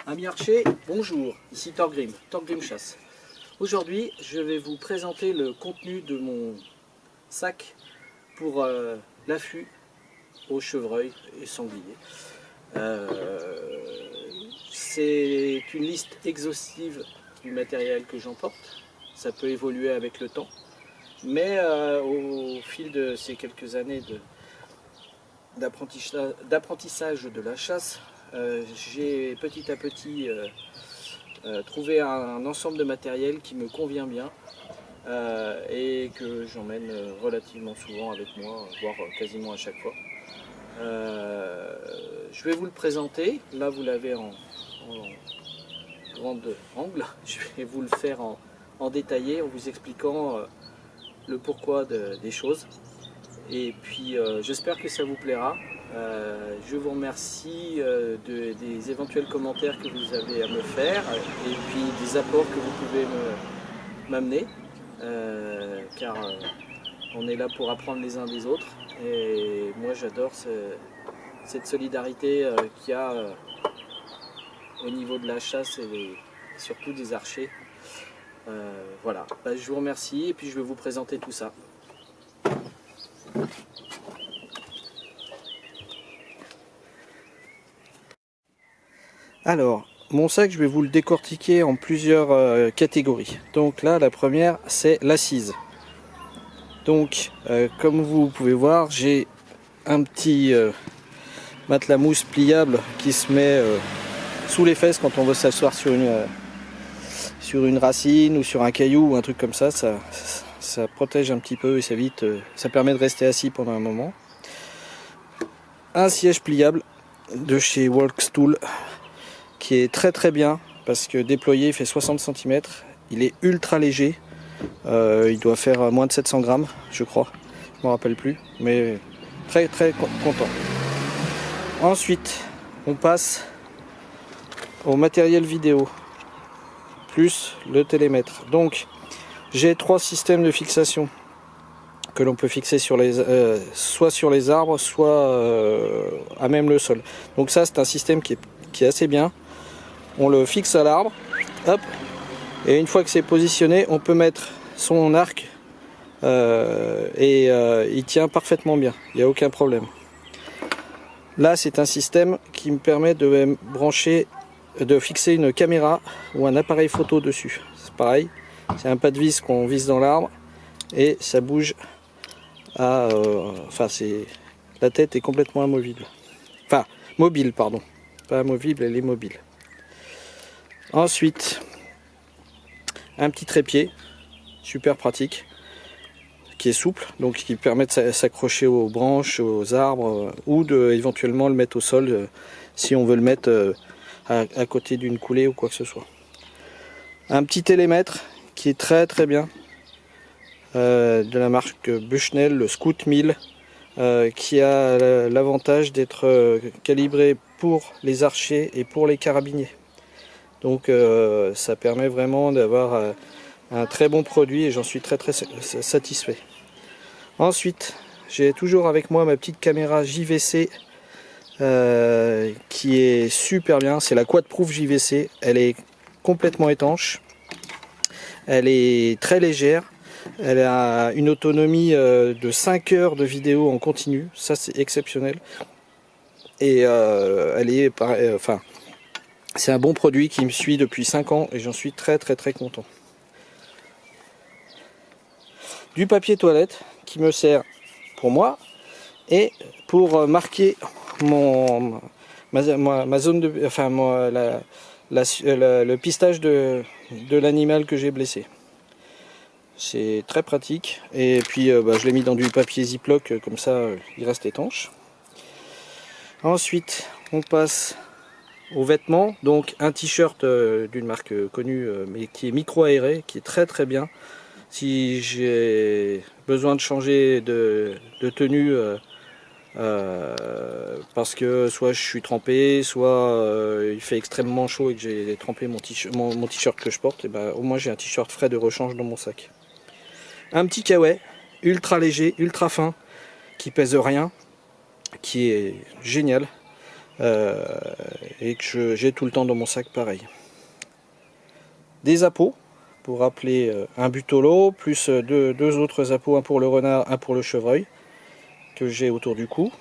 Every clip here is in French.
Amis archers, bonjour, ici Thorgrim Chasse. Aujourd'hui, je vais vous présenter le contenu de mon sac pour l'affût au chevreuil et sanglier. C'est une liste exhaustive du matériel que j'emporte. Ça peut évoluer avec le temps, mais au fil de ces quelques années d'apprentissage de la chasse, j'ai petit à petit trouvé un ensemble de matériel qui me convient bien et que j'emmène relativement souvent avec moi, voire quasiment à chaque fois. Je vais vous le présenter, là vous l'avez en grand angle, je vais vous le faire en détaillé en vous expliquant le pourquoi des choses. Et puis j'espère que ça vous plaira. Je vous remercie des éventuels commentaires que vous avez à me faire et puis des apports que vous pouvez m'amener car on est là pour apprendre les uns des autres et moi j'adore cette solidarité qu'il y a au niveau de la chasse et surtout des archers. Voilà, je vous remercie et puis je vais vous présenter tout ça. Alors, mon sac, je vais vous le décortiquer en plusieurs catégories. Donc là, la première, c'est l'assise. Donc, comme vous pouvez voir, j'ai un petit matelas mousse pliable qui se met sous les fesses quand on veut s'asseoir sur une racine ou sur un caillou ou un truc comme ça. Ça protège un petit peu et ça permet de rester assis pendant un moment. Un siège pliable de chez Walkstool, qui est très bien parce que déployé il fait 60 cm, il est ultra léger, il doit faire moins de 700 grammes je crois, je ne me rappelle plus, mais très content. Ensuite on passe au matériel vidéo plus le télémètre. Donc j'ai 3 systèmes de fixation que l'on peut fixer sur soit sur les arbres, soit à même le sol. Donc ça c'est un système qui est assez bien. On le fixe à l'arbre, hop, et une fois que c'est positionné, on peut mettre son arc et il tient parfaitement bien, il n'y a aucun problème. Là, c'est un système qui me permet de fixer une caméra ou un appareil photo dessus. C'est pareil, c'est un pas de vis qu'on visse dans l'arbre et ça bouge la tête est complètement amovible. Enfin, mobile, pardon. Pas amovible, elle est mobile. Ensuite, un petit trépied, super pratique, qui est souple, donc qui permet de s'accrocher aux branches, aux arbres, ou de éventuellement le mettre au sol si on veut le mettre à côté d'une coulée ou quoi que ce soit. Un petit télémètre qui est très bien, de la marque Bushnell, le Scout 1000, qui a l'avantage d'être calibré pour les archers et pour les carabiniers. Donc ça permet vraiment d'avoir un très bon produit et j'en suis très satisfait. Ensuite, j'ai toujours avec moi ma petite caméra JVC qui est super bien. C'est la Quadproof JVC. Elle est complètement étanche. Elle est très légère. Elle a une autonomie de 5 heures de vidéo en continu. Ça, c'est exceptionnel. Et elle est c'est un bon produit qui me suit depuis 5 ans et j'en suis très content. Du papier toilette qui me sert pour moi et pour marquer ma zone de, le pistage de l'animal que j'ai blessé. C'est très pratique et puis je l'ai mis dans du papier Ziploc comme ça il reste étanche. Ensuite on passe aux vêtements, donc un t-shirt d'une marque connue mais qui est micro-aéré, qui est très bien. Si j'ai besoin de changer de tenue parce que soit je suis trempé, soit il fait extrêmement chaud et que j'ai trempé mon t-shirt que je porte, et au moins j'ai un t-shirt frais de rechange dans mon sac. Un petit kawaii ultra léger, ultra fin, qui pèse rien, qui est génial. et que j'ai tout le temps dans mon sac pareil. Des appos pour rappeler un butolo, plus deux autres appos, un pour le renard, un pour le chevreuil, que j'ai autour du cou.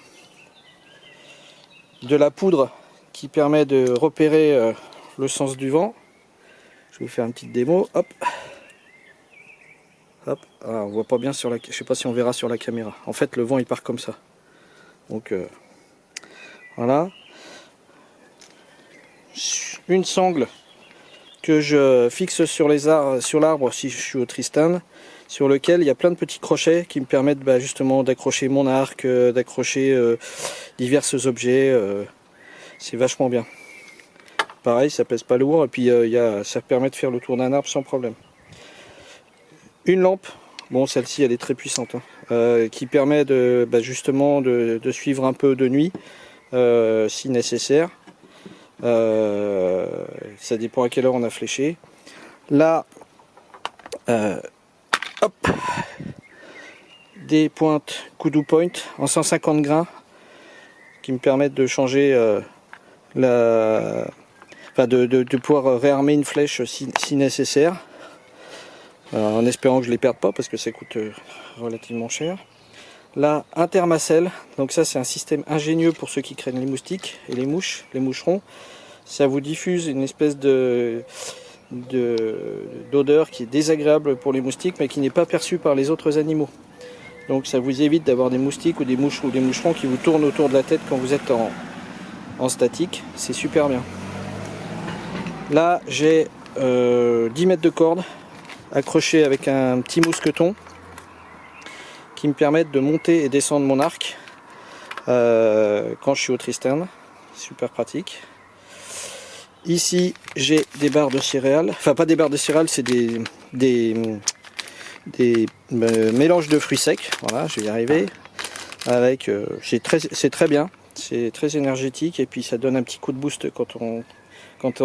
De la poudre qui permet de repérer le sens du vent. Je vais vous faire une petite démo. Hop. Hop. Ah, on voit pas bien sur la. Je sais pas si on verra sur la caméra. En fait, le vent il part comme ça. Donc voilà. Une sangle que je fixe sur l'arbre si je suis au Tristan, sur lequel il y a plein de petits crochets qui me permettent justement d'accrocher mon arc, d'accrocher divers objets. C'est vachement bien. Pareil, ça pèse pas lourd et puis ça permet de faire le tour d'un arbre sans problème. Une lampe, bon celle-ci elle est très puissante, hein, qui permet justement de suivre un peu de nuit si nécessaire. Ça dépend à quelle heure on a fléché. Là, hop, des pointes Kudu Point en 150 grains qui me permettent de changer de pouvoir réarmer une flèche si nécessaire, en espérant que je les perde pas parce que ça coûte relativement cher. Là, un thermacell, donc ça c'est un système ingénieux pour ceux qui craignent les moustiques et les mouches, les moucherons. Ça vous diffuse une espèce d'odeur qui est désagréable pour les moustiques mais qui n'est pas perçue par les autres animaux. Donc ça vous évite d'avoir des moustiques ou des mouches ou des moucherons qui vous tournent autour de la tête quand vous êtes en statique. C'est super bien. Là j'ai 10 mètres de corde accrochée avec un petit mousqueton qui me permettent de monter et descendre mon arc quand je suis au Tristan. Super pratique. Ici j'ai des barres de céréales, enfin pas des barres de céréales, c'est des mélanges de fruits secs. Voilà, je vais y arriver. Avec, c'est très bien, c'est très énergétique et puis ça donne un petit coup de boost quand on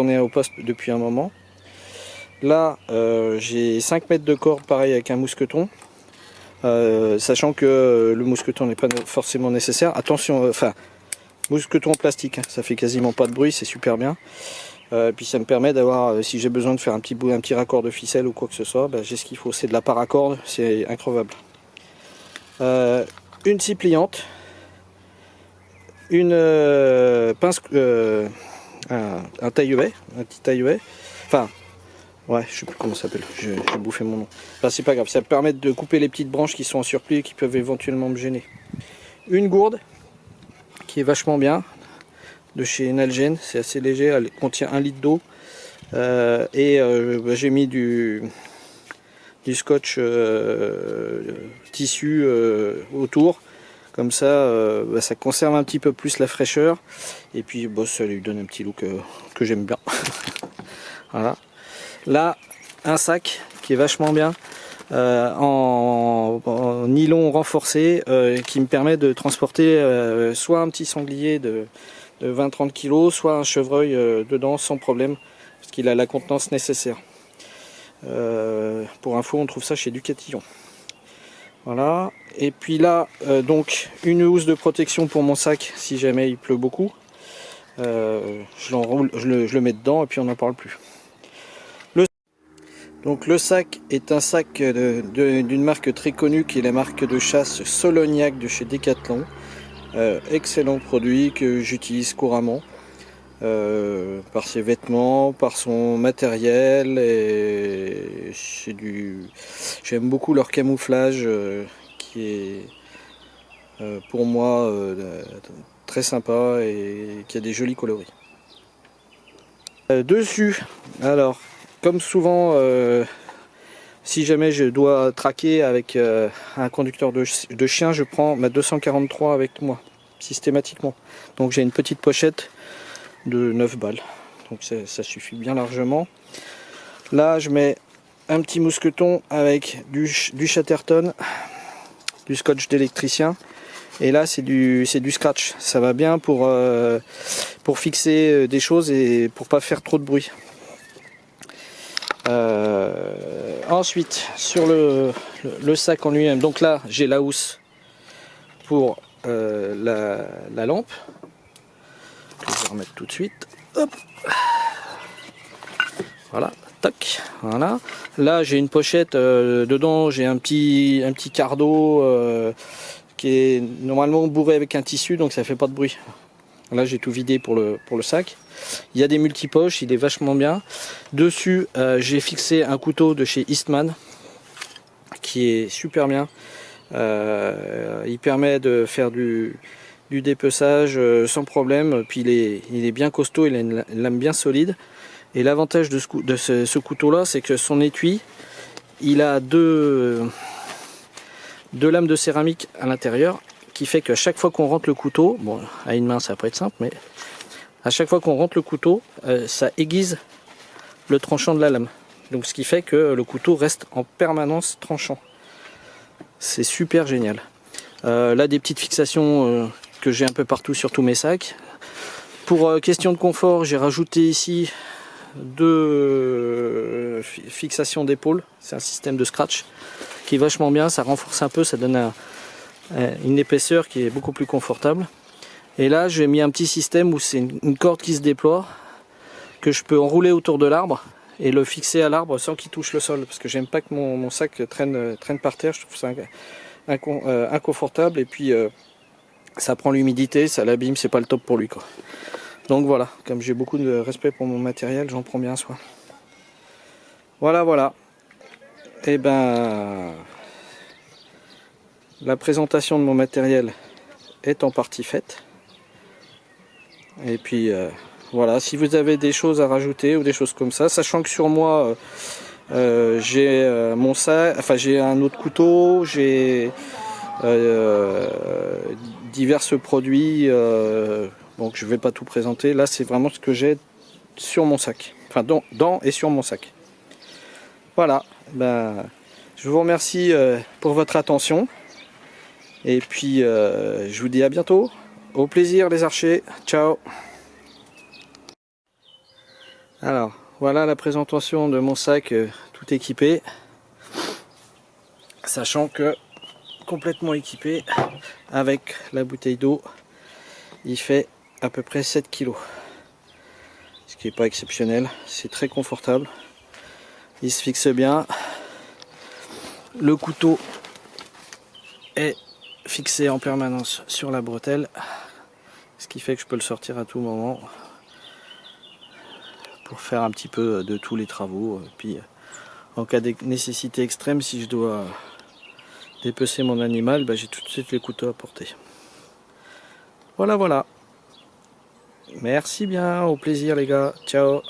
est au poste depuis un moment. Là j'ai 5 mètres de corde pareil avec un mousqueton. Sachant que le mousqueton n'est pas forcément nécessaire. Attention, mousqueton en plastique, hein, ça fait quasiment pas de bruit, c'est super bien. Puis ça me permet d'avoir, si j'ai besoin de faire un petit raccord de ficelle ou quoi que ce soit, j'ai ce qu'il faut. C'est de la paracorde, c'est increvable. Une scie pliante, une pince, un taille-huet, un petit taille-huet. Enfin, ouais, je sais plus comment ça s'appelle, j'ai bouffé mon nom. C'est pas grave, ça me permet de couper les petites branches qui sont en surplus et qui peuvent éventuellement me gêner. Une gourde qui est vachement bien, de chez Nalgene, c'est assez léger, elle contient 1 litre d'eau. J'ai mis du scotch tissu autour, comme ça ça conserve un petit peu plus la fraîcheur et puis ça lui donne un petit look que j'aime bien. Voilà. Là, un sac qui est vachement bien, en nylon renforcé, qui me permet de transporter soit un petit sanglier de 20-30 kg, soit un chevreuil dedans sans problème, parce qu'il a la contenance nécessaire. Pour info, on trouve ça chez Ducatillon. Voilà. Et puis là, donc une housse de protection pour mon sac si jamais il pleut beaucoup. Je l'enroule, je le mets dedans et puis on n'en parle plus. Donc le sac est un sac d'une marque très connue qui est la marque de chasse Solognac de chez Decathlon. Excellent produit que j'utilise couramment par ses vêtements, par son matériel, et j'aime beaucoup leur camouflage qui est pour moi très sympa et qui a des jolis coloris. Dessus, alors comme souvent, si jamais je dois traquer avec un conducteur de chien, je prends ma 243 avec moi, systématiquement. Donc j'ai une petite pochette de 9 balles. Donc ça suffit bien largement. Là, je mets un petit mousqueton avec du Chatterton, du scotch d'électricien. Et là, c'est du scratch. Ça va bien pour fixer des choses et pour pas faire trop de bruit. Ensuite sur le sac en lui-même, donc là j'ai la housse pour la lampe remettre tout de suite. Hop. Voilà, tac, voilà. Là j'ai une pochette, dedans j'ai un petit quart d'eau qui est normalement bourré avec un tissu, donc ça fait pas de bruit. Là j'ai tout vidé pour le sac. Il y a des multipoches, il est vachement bien. Dessus j'ai fixé un couteau de chez Eastman qui est super bien. Il permet de faire du dépeçage sans problème, puis il est bien costaud, il a une lame bien solide. Et l'avantage de ce couteau là, c'est que son étui, il a deux lames de céramique à l'intérieur, qui fait qu'à chaque fois qu'on rentre le couteau, bon à une main ça va pas être simple, mais à chaque fois qu'on rentre le couteau, ça aiguise le tranchant de la lame. Donc ce qui fait que le couteau reste en permanence tranchant. C'est super génial. Là des petites fixations que j'ai un peu partout sur tous mes sacs. Pour question de confort, j'ai rajouté ici 2 fixations d'épaule. C'est un système de scratch qui est vachement bien, ça renforce un peu, ça donne une épaisseur qui est beaucoup plus confortable. Et là j'ai mis un petit système où c'est une corde qui se déploie, que je peux enrouler autour de l'arbre et le fixer à l'arbre sans qu'il touche le sol, parce que j'aime pas que mon sac traîne par terre, je trouve ça inconfortable, et puis ça prend l'humidité, ça l'abîme, c'est pas le top pour lui quoi. Donc voilà, comme j'ai beaucoup de respect pour mon matériel, j'en prends bien soin. Voilà. Et ben la présentation de mon matériel est en partie faite. Et puis voilà, si vous avez des choses à rajouter ou des choses comme ça, sachant que sur moi j'ai mon sac, enfin j'ai un autre couteau, j'ai divers produits, donc je vais pas tout présenter. Là c'est vraiment ce que j'ai sur mon sac, enfin dans et sur mon sac. Voilà, ben je vous remercie pour votre attention, et puis je vous dis à bientôt. Au plaisir les archers, ciao. Alors voilà la présentation de mon sac tout équipé, sachant que complètement équipé avec la bouteille d'eau, il fait à peu près 7 kg, ce qui n'est pas exceptionnel. C'est très confortable, il se fixe bien, le couteau est fixé en permanence sur la bretelle, ce qui fait que je peux le sortir à tout moment pour faire un petit peu de tous les travaux. Et puis en cas de nécessité extrême, si je dois dépecer mon animal, j'ai tout de suite les couteaux à portée. Voilà. Merci bien, au plaisir les gars, ciao.